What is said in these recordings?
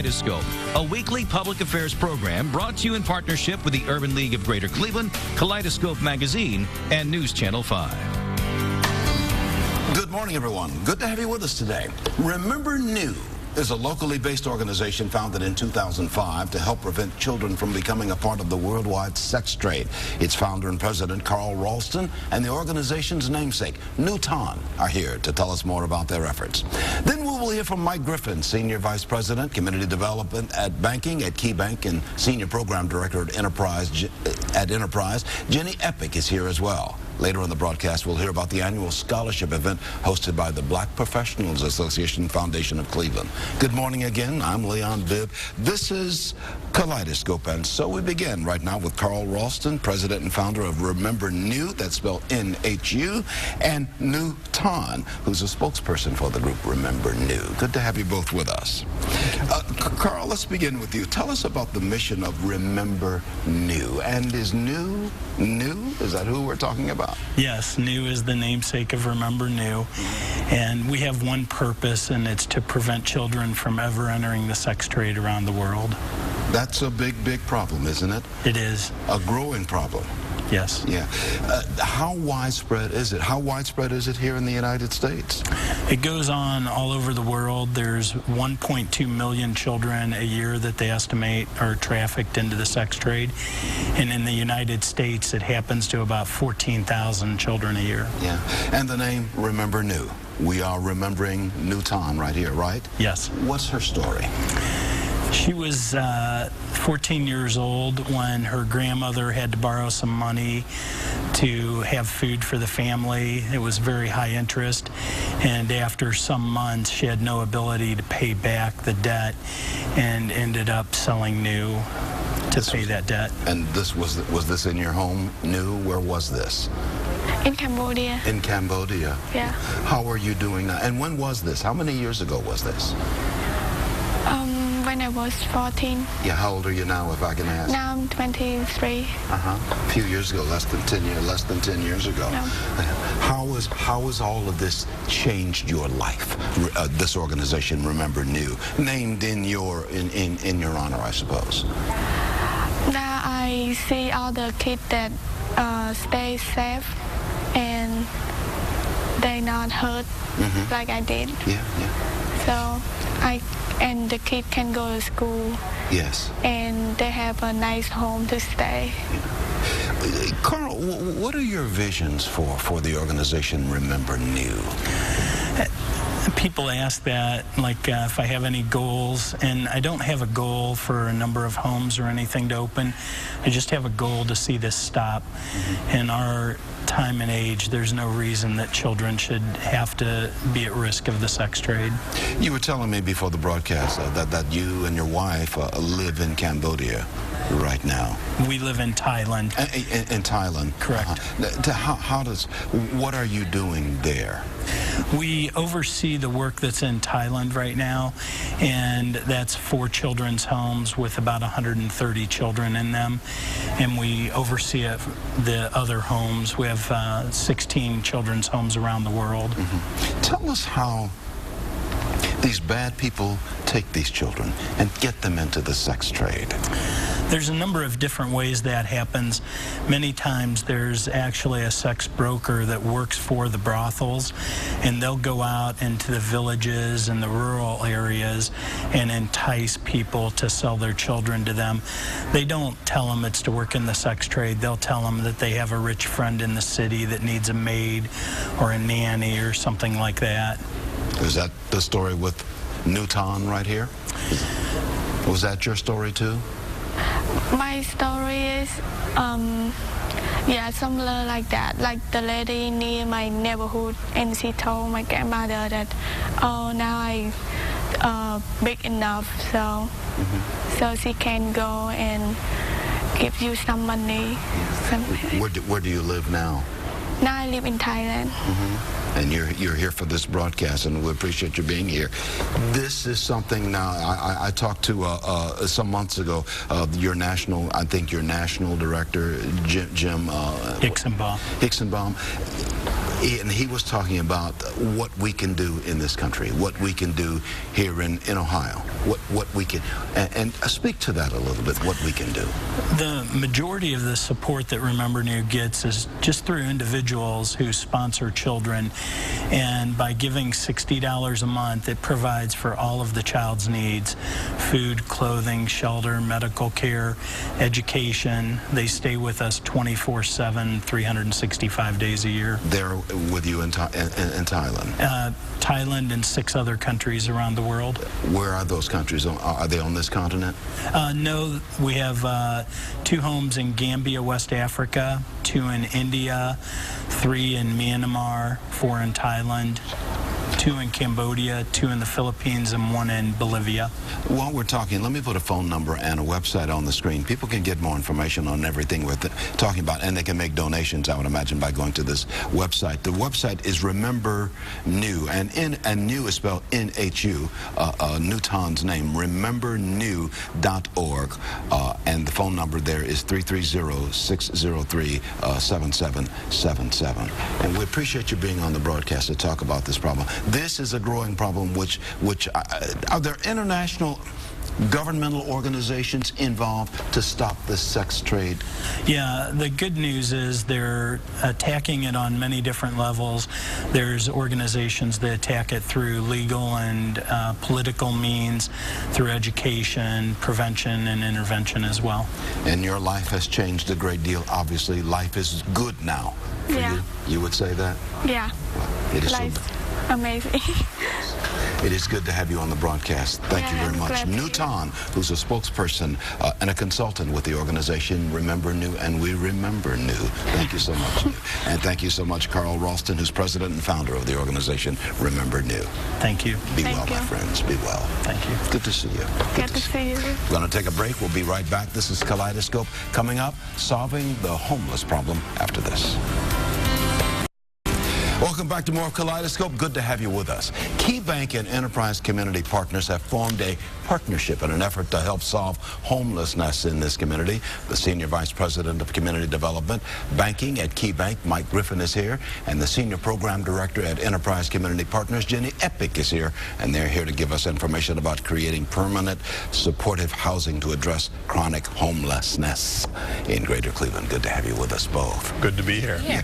Kaleidoscope, a weekly public affairs program brought to you in partnership with the Urban League of Greater Cleveland, Kaleidoscope Magazine, and News Channel 5. Good morning, everyone. Good to have you with us today. Remember New is a locally based organization founded in 2005 to help prevent children from becoming a part of the worldwide sex trade. Its founder and president, Carl Ralston, and the organization's namesake, Newton, are here to tell us more about their efforts. Then we will hear from Mike Griffin, Senior Vice President, Community Development at Banking at KeyBank and Senior Program Director at Enterprise. Jenny Epic is here as well. Later in the broadcast, we'll hear about the annual scholarship event hosted by the Black Professionals Association Foundation of Cleveland. Good morning again. I'm Leon Bibb. This is Kaleidoscope, and so we begin right now with Carl Ralston, President and founder of Remember New, that's spelled N-H-U, and Newton, who's a spokesperson for the group Remember New. Good to have you both with us. Carl, let's begin with you. Tell us about the mission of Remember New. And is New? Is that who we're talking about? Yes, New is the namesake of Remember New, and we have one purpose, and it's to prevent children from ever entering the sex trade around the world. That's a big, big problem, isn't it? It is. A growing problem. Yes. Yeah. How widespread is it? How widespread is it here in the United States? It goes on all over the world. There's 1.2 million children a year that they estimate are trafficked into the sex trade. And in the United States, it happens to about 14,000 children a year. Yeah. And the name Remember New. We are remembering Newton right here, right? Yes. What's her story? She was 14 years old when her grandmother had to borrow some money to have food for the family. It was very high interest, and after some months she had no ability to pay back the debt and ended up selling New to pay that debt. And this was this in your home, New? Where was this? In Cambodia. In Cambodia? Yeah. How are you doing now? And when was this? How many years ago was this? When I was 14. Yeah, how old are you now, if I can ask? Now I'm 23. A few years ago, less than 10 years ago. No. How has all of this changed your life? This organization, Remember New, named in your honor, I suppose. Now I see all the kids that stay safe and they not hurt like I did. Yeah. So and the kid can go to school. Yes. And they have a nice home to stay. Carl, what are your visions for the organization Remember New? People ask that, like if I have any goals, and I don't have a goal for a number of homes or anything to open. I just have a goal to see this stop. In our time and age, there's no reason that children should have to be at risk of the sex trade. You were telling me before the broadcast that you and your wife live in Cambodia right now. We live in Thailand. In Thailand? Correct. What are you doing there? We oversee the work that's in Thailand right now, and that's 4 children's homes with about 130 children in them, and we oversee the other homes. We have 16 children's homes around the world. Tell us how these bad people take these children and get them into the sex trade. There's a number of different ways that happens. Many times there's actually a sex broker that works for the brothels, and they'll go out into the villages and the rural areas and entice people to sell their children to them. They don't tell them it's to work in the sex trade. They'll tell them that they have a rich friend in the city that needs a maid or a nanny or something like that. Is that the story with Newton right here? Was that your story too? My story is, yeah, similar like that. Like the lady near my neighborhood, and she told my grandmother that, oh, now I big enough, so she can go and give you some money. Where do you live now? Now I live in Thailand. And you're here for this broadcast, and we appreciate you being here. This is something now, I talked to some months ago, your national director, Jim Hixenbaum. And he was talking about what we can do in this country, what we can do here in Ohio, what we can, and speak to that a little bit, what we can do. The majority of the support that Remember New gets is just through individuals who sponsor children, and by giving $60 a month, it provides for all of the child's needs: food, clothing, shelter, medical care, education. They stay with us 24/7, 365 days a year. They're with you in Thailand? Thailand and 6 other countries around the world. Where are those countries? Are they on this continent? No, we have 2 homes in Gambia, West Africa, 2 in India, 3 in Myanmar, 4 in Thailand, 2 in Cambodia, 2 in the Philippines, and 1 in Bolivia. While we're talking, let me put a phone number and a website on the screen. People can get more information on everything we're talking about, and they can make donations, I would imagine, by going to this website. The website is Remember New, and New is spelled N-H-U, Newton's name, remembernew.org, and the phone number there is 330-603-7777. And we appreciate you being on the broadcast to talk about this problem. This is a growing problem, which are there international governmental organizations involved to stop this sex trade? Yeah, the good news is they're attacking it on many different levels. There's organizations that attack it through legal and political means, through education, prevention, and intervention as well. And your life has changed a great deal. Obviously, life is good now for you. You would say that? Yeah. It is Life. Amazing. It is good to have you on the broadcast. Thank you very much. Newton, who's a spokesperson and a consultant with the organization Remember New, and we remember New. Thank you so much, New. And thank you so much, Carl Ralston, who's president and founder of the organization Remember New. Thank you. Be well, my friends. Be well. Thank you. Good to see you. Good to see you. We're going to take a break. We'll be right back. This is Kaleidoscope. Coming up, solving the homeless problem after this. Welcome back to more of Kaleidoscope. Good to have you with us. KeyBank and Enterprise Community Partners have formed a partnership in an effort to help solve homelessness in this community. The Senior Vice President of Community Development Banking at KeyBank, Mike Griffin, is here, and the Senior Program Director at Enterprise Community Partners, Jenny Epic, is here, and they're here to give us information about creating permanent supportive housing to address chronic homelessness in Greater Cleveland. Good to have you with us both. Good to be here. Yeah.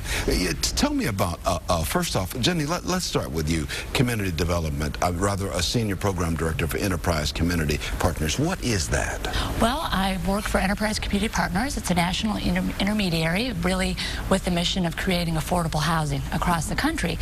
Tell me about first off, Jenny, let's start with you. Community Development, rather a Senior Program Director for Enterprise Community Partners. What is that? Well, I work for Enterprise Community Partners. It's a national intermediary, really with the mission of creating affordable housing across the country.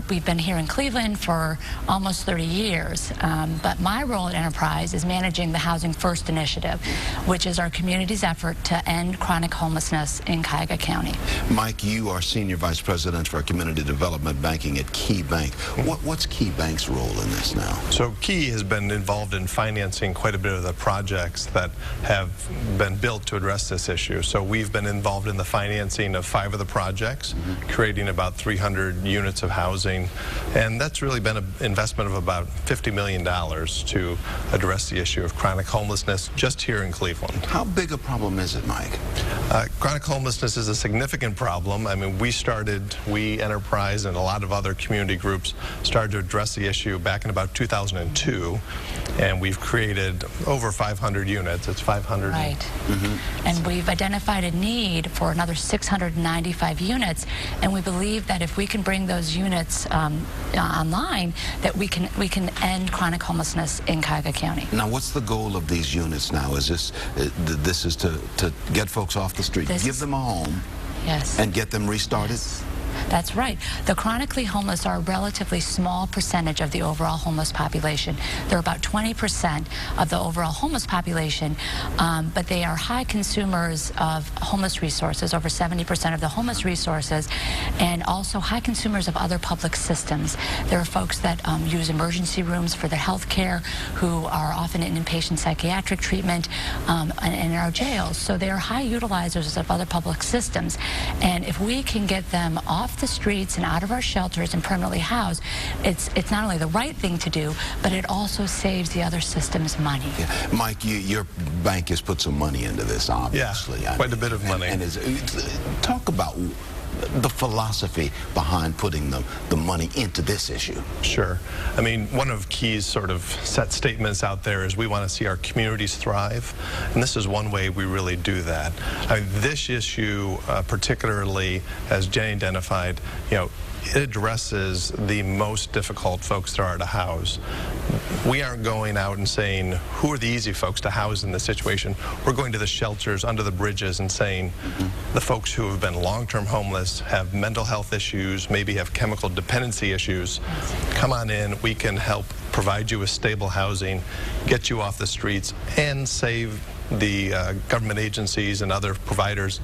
We've been here in Cleveland for almost 30 years. But my role at Enterprise is managing the Housing First initiative, which is our community's effort to end chronic homelessness in Cuyahoga County. Mike, you are Senior Vice President for Community Development Banking at KeyBank. What's KeyBank's role in this now? So Key has been involved in financing quite a bit of the projects that have been built to address this issue. So we've been involved in the financing of 5 of the projects, creating about 300 units of housing, and that's really been an investment of about $50 million to address the issue of chronic homelessness just here in Cleveland. How big a problem is it, Mike? Chronic homelessness is a significant problem. I mean, we Enterprise and a lot of other community groups started to address the issue back in about 2002, and we've created over 500 units. It's 500. Right. And we've identified a need for another 695 units, and we believe that if we can bring those units online, that we can end chronic homelessness in Cuyahoga County. Now, what's the goal of these units now? Is this is to get folks off the street, give them a home, yes, and get them restarted? Yes. That's right. The chronically homeless are a relatively small percentage of the overall homeless population. They're about 20% of the overall homeless population, but they are high consumers of homeless resources, over 70% of the homeless resources, and also high consumers of other public systems. There are folks that use emergency rooms for their health care, who are often in inpatient psychiatric treatment in our jails. So they are high utilizers of other public systems. And if we can get them off the streets and out of our shelters and permanently housed, it's not only the right thing to do, but it also saves the other systems money. Yeah. Mike, your bank has put some money into this, obviously. Yeah, quite a bit of money. And talk about the philosophy behind putting the money into this issue? Sure. I mean, one of Key's sort of set statements out there is we want to see our communities thrive, and this is one way we really do that. I mean, this issue, particularly as Jenny identified, you know, it addresses the most difficult folks there are to house. We aren't going out and saying, who are the easy folks to house in this situation? We're going to the shelters, under the bridges, and saying, the folks who have been long-term homeless, have mental health issues, maybe have chemical dependency issues, come on in, we can help provide you with stable housing, get you off the streets, and save the government agencies and other providers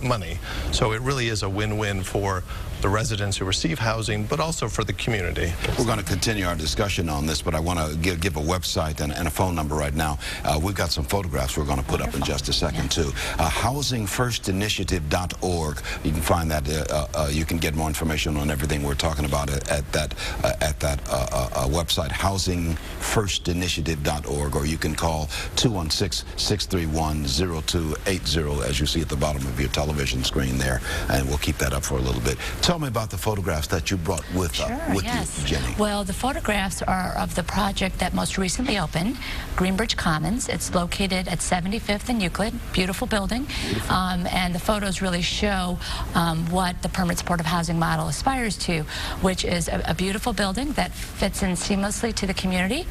money. So it really is a win-win for the residents who receive housing, but also for the community. We're going to continue our discussion on this, but I want to give a website and a phone number right now. We've got some photographs we're going to put up in just a second, too. HousingFirstInitiative.org. You can find that. You can get more information on everything we're talking about at that website, HousingFirstInitiative.org, or you can call 216-631-0280, as you see at the bottom of your television screen there, and we'll keep that up for a little bit. Tell me about the photographs that you brought with you, Jenny. Well, the photographs are of the project that most recently opened, Greenbridge Commons. It's located at 75th and Euclid. Beautiful building. And the photos really show what the permanent supportive housing model aspires to, which is a beautiful building that fits in seamlessly to the community.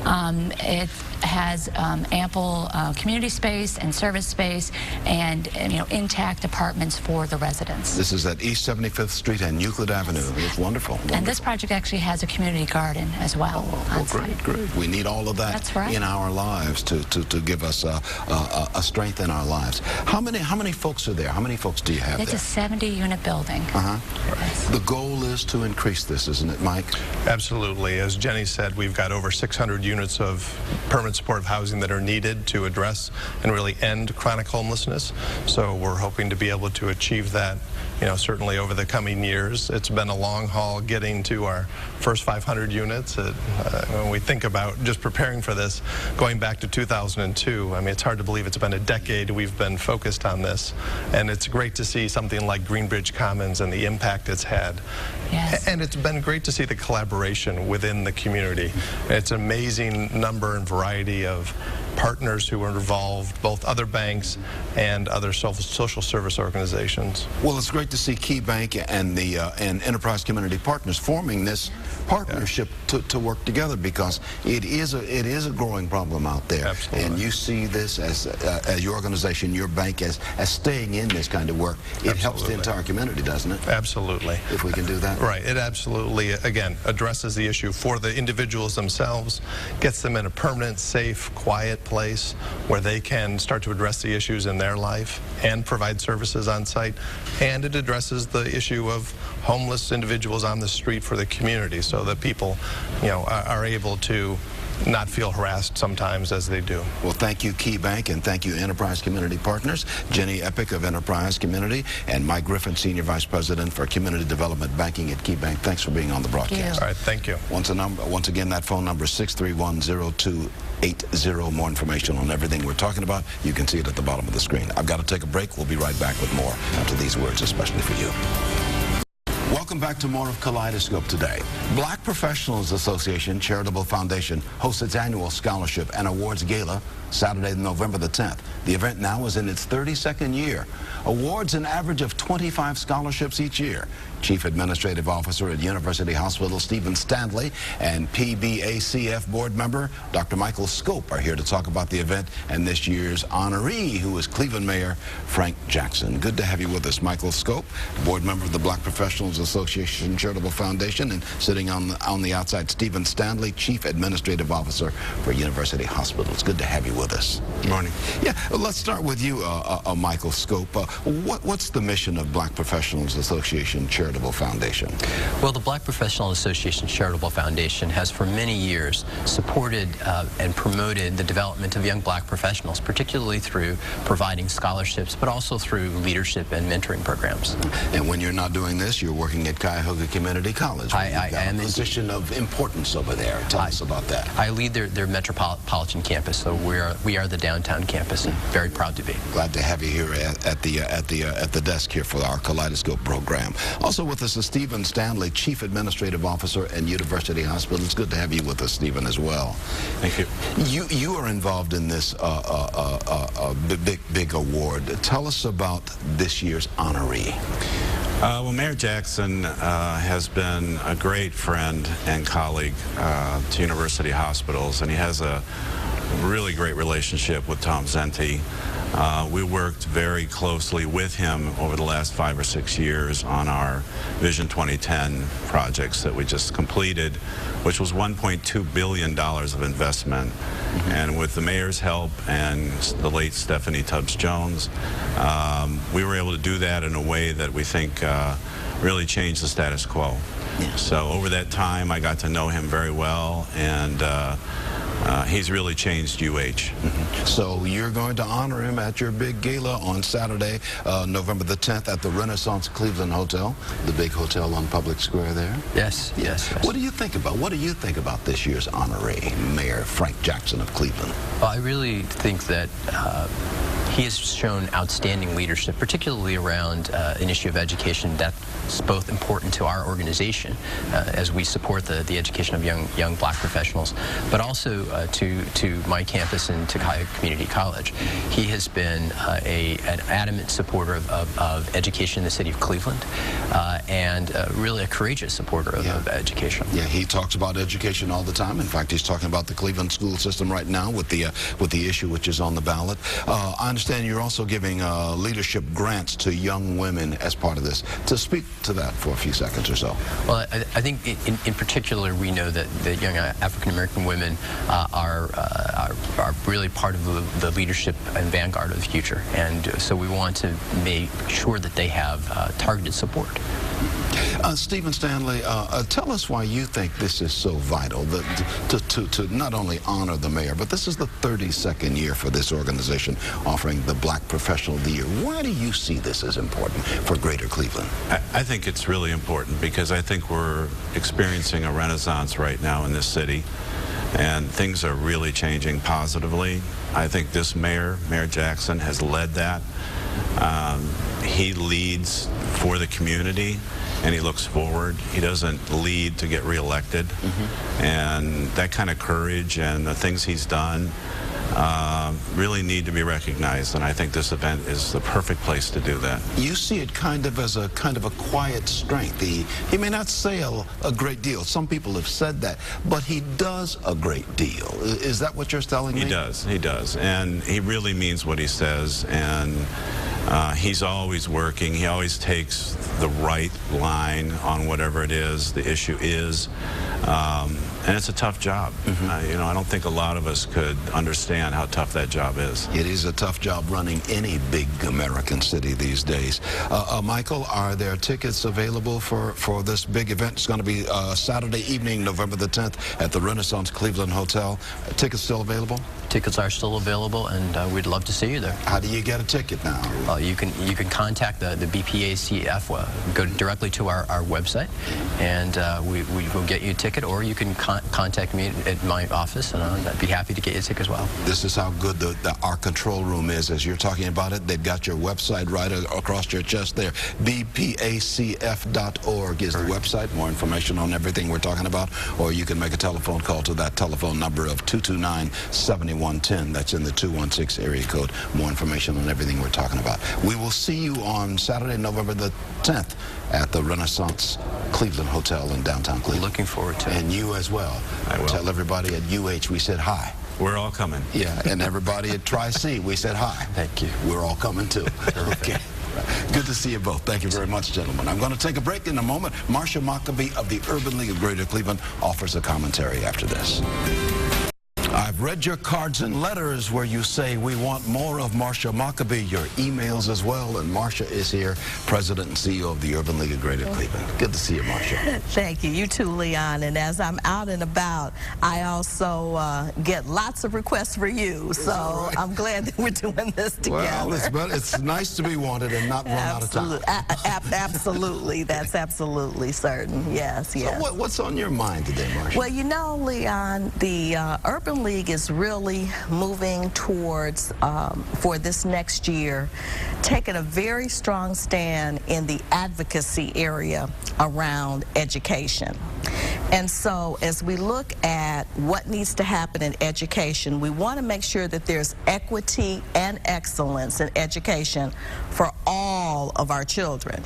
It has ample community space and service space, and intact apartments for the residents. This is at East 75th Street and Euclid Avenue. It's wonderful. And this project actually has a community garden as well. Oh, great. We need all of that in our lives to give us a strength in our lives. How many folks are there? How many folks do you have there? It's a 70-unit building. Yes. The goal is to increase this, isn't it, Mike? Absolutely. As Jenny said, we've got over 600 units of permanent supportive housing that are needed to address and really end chronic homelessness. So we're hoping to be able to achieve that, certainly over the coming years. It's been a long haul getting to our first 500 units. When we think about just preparing for this, going back to 2002, I mean, it's hard to believe it's been a decade we've been focused on this. And it's great to see something like Greenbridge Commons and the impact it's had. Yes. And it's been great to see the collaboration within the community. It's an amazing number and variety of partners who are involved, both other banks and other social service organizations. Well, it's great to see KeyBank and the Enterprise Community Partners forming this partnership to work together, because it is a growing problem out there. Absolutely. And you see this as your organization, your bank, as staying in this kind of work. It helps the entire community, doesn't it? Absolutely. If we can do that. Right. It absolutely, again, addresses the issue for the individuals themselves, gets them in a permanent, safe, quiet place where they can start to address the issues in their life and provide services on site. And it addresses the issue of homeless individuals on the street for the community, so that people, are able to not feel harassed sometimes as they do. Well, thank you, KeyBank, and thank you, Enterprise Community Partners. Jenny Epic of Enterprise Community and Mike Griffin, Senior Vice President for Community Development Banking at KeyBank. Thanks for being on the broadcast. All right, thank you. Once again, that phone number is 631-0280. More information on everything we're talking about. You can see it at the bottom of the screen. I've got to take a break. We'll be right back with more after these words, especially for you. Welcome back to more of Kaleidoscope today. Black Professionals Association Charitable Foundation hosts its annual scholarship and awards gala Saturday, November the 10th. The event now is in its 32nd year. Awards an average of 25 scholarships each year. Chief Administrative Officer at University Hospital, Stephen Stanley, and PBACF board member, Dr. Michael Scope, are here to talk about the event and this year's honoree, who is Cleveland Mayor Frank Jackson. Good to have you with us, Michael Scope, board member of the Black Professionals Association Charitable Foundation, and sitting on the outside, Stephen Stanley, Chief Administrative Officer for University Hospital. It's good to have you with us. Good morning. Yeah, let's start with you, Michael Scope. What's the mission of Black Professionals Association Charitable Foundation? Well, the Black Professional Association Charitable Foundation has for many years supported and promoted the development of young black professionals, particularly through providing scholarships, but also through leadership and mentoring programs. And when you're not doing this, you're working at Cuyahoga Community College. I am a position of importance over there. Tell us about that. I lead their metropolitan campus, so we are the downtown campus. very proud to be. Glad to have you here at the desk here for our Kaleidoscope program. Also with us is Stephen Stanley, Chief Administrative Officer at University Hospital. It's good to have you with us, Stephen, as well. Thank you. You are involved in this big award. Tell us about this year's honoree. Well, Mayor Jackson has been a great friend and colleague to University Hospitals, and he has a really great relationship with Tom Zenti. We worked very closely with him over the last 5 or 6 years on our Vision 2010 projects that we just completed, which was $1.2 billion of investment. And with the mayor's help and the late Stephanie Tubbs-Jones, we were able to do that in a way that we think really changed the status quo. Yeah. So over that time, I got to know him very well, and he's really changed UH. So you're going to honor him at your big gala on Saturday, November the 10th at the Renaissance Cleveland Hotel, the big hotel on Public Square there? Yes, yes. What do you think about this year's honoree, Mayor Frank Jackson of Cleveland? Well, I really think that he has shown outstanding leadership, particularly around an issue of education that's both important to our organization as we support the education of young black professionals, but also to my campus and to Cuyahoga Community College. He has been an adamant supporter of education in the city of Cleveland and really a courageous supporter of education. Yeah, he talks about education all the time. In fact, he's talking about the Cleveland school system right now with the issue which is on the ballot. I understand you're also giving leadership grants to young women as part of this. To speak to that for a few seconds or so. Well, I think in particular we know that young African-American women are really part of the leadership and vanguard of the future, and so we want to make sure that they have targeted support. Stephen Stanley, tell us why you think this is so vital to not only honor the mayor, but this is the 32nd year for this organization offering the Black Professional of the Year. Why do you see this as important for Greater Cleveland? I think it's really important because I think we're experiencing a renaissance right now in this city, and things are really changing positively. I think this Mayor Jackson, has led that. He leads for the community, and he looks forward. He doesn't lead to get reelected. And that kind of courage and the things he's done really need to be recognized, and I think this event is the perfect place to do that. You see it kind of as a quiet strength. He may not say a great deal. Some people have said that, but he does a great deal. Is that what you're telling me? He does, and he really means what he says, and he's always working. He always takes the right line on whatever it is the issue is, and it's a tough job. You know, I don't think a lot of us could understand how tough that job is. It is a tough job running any big American city these days. Michael, are there tickets available for this big event? It's going to be Saturday evening, November the 10th at the Renaissance Cleveland Hotel. Tickets still available? Tickets are still available, and we'd love to see you there. How do you get a ticket now? You can contact the BPACF. Go directly to our website, and we will get you a ticket, or you can contact me at my office, and I'd be happy to get you a ticket as well. This is how good our control room is. As you're talking about it, they've got your website right across your chest there. BPACF.org is the website. More information on everything we're talking about, or you can make a telephone call to that telephone number of 229-7110. That's in the 216 area code. More information on everything we're talking about. We will see you on Saturday, November the 10th at the Renaissance Cleveland Hotel in downtown Cleveland. Looking forward to it. And you as well. I will. Tell everybody at UH we said hi. We're all coming. Yeah, and everybody at Tri-C, we said hi. Thank you. We're all coming too. Okay. Good to see you both. Thank you very much, gentlemen. I'm going to take a break in a moment. Marcia Maccabee of the Urban League of Greater Cleveland offers a commentary after this. I've read your cards and letters where you say we want more of Marcia Maccabee, your emails as well, and Marcia is here, President and CEO of the Urban League of Greater Cleveland. Good to see you, Marcia. Thank you. You too, Leon. And as I'm out and about, I also get lots of requests for you, so right. I'm glad that we're doing this together. Well, it's nice to be wanted and not run out of time. Absolutely. That's absolutely certain. Yes, yes. So what's on your mind today, Marcia? Well, you know, Leon, the Urban League League is really moving towards, for this next year, taking a very strong stand in the advocacy area around education. And so as we look at what needs to happen in education, we want to make sure that there's equity and excellence in education for all of our children.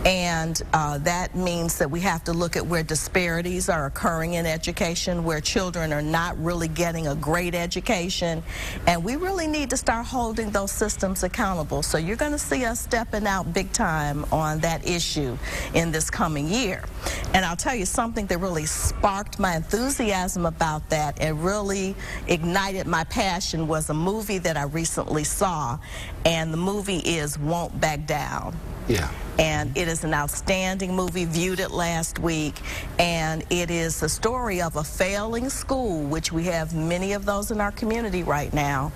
And that means that we have to look at where disparities are occurring in education, where children are not really getting a great education, and we really need to start holding those systems accountable. So you're going to see us stepping out big time on that issue in this coming year. And I'll tell you something that really sparked my enthusiasm about that and really ignited my passion was a movie that I recently saw, and the movie is Won't Back Down. Yeah. And it is an outstanding movie, viewed it last week, and it is the story of a failing school, which we have many of those in our community right now,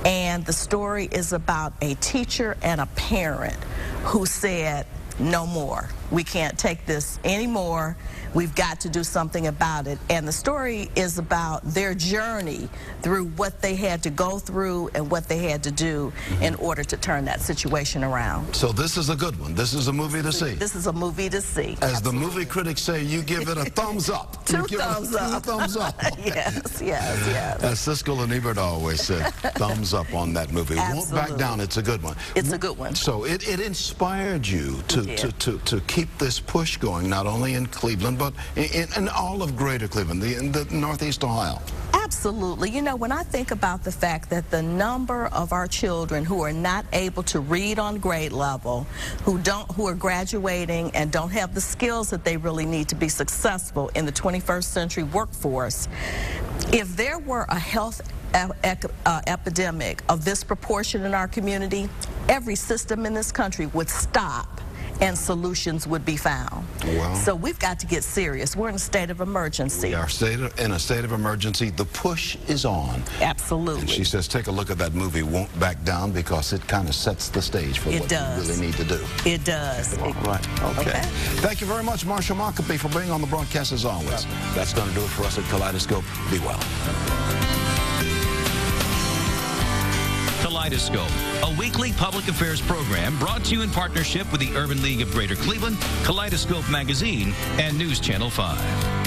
and the story is about a teacher and a parent who said, no more. We can't take this anymore. We've got to do something about it. And the story is about their journey through what they had to go through and what they had to do in order to turn that situation around. So this is a good one. This is a movie to see. This is a movie to see. As the movie critics say, you give it a thumbs up. Two thumbs up. Two thumbs up. Yes, yes, yes. As Siskel and Ebert always said, thumbs up on that movie. Won't Back Down. It's a good one. It's a good one. So it inspired you to keep this push going, not only in Cleveland, but in all of Greater Cleveland, in the Northeast Ohio. Absolutely. You know, when I think about the fact that the number of our children who are not able to read on grade level, who are graduating and don't have the skills that they really need to be successful in the 21st century workforce, if there were a health epidemic of this proportion in our community, every system in this country would stop and solutions would be found. Well, so we've got to get serious. We're in a state of emergency. We are in a state of emergency. The push is on. Absolutely. And she says, take a look at that movie, Won't Back Down, because it kind of sets the stage for what you really need to do. It does. All right. Okay. Thank you very much, Marsha Mockaby, for being on the broadcast as always. That's going to do it for us at Kaleidoscope. Be well. Kaleidoscope, a weekly public affairs program brought to you in partnership with the Urban League of Greater Cleveland, Kaleidoscope Magazine, and News Channel 5.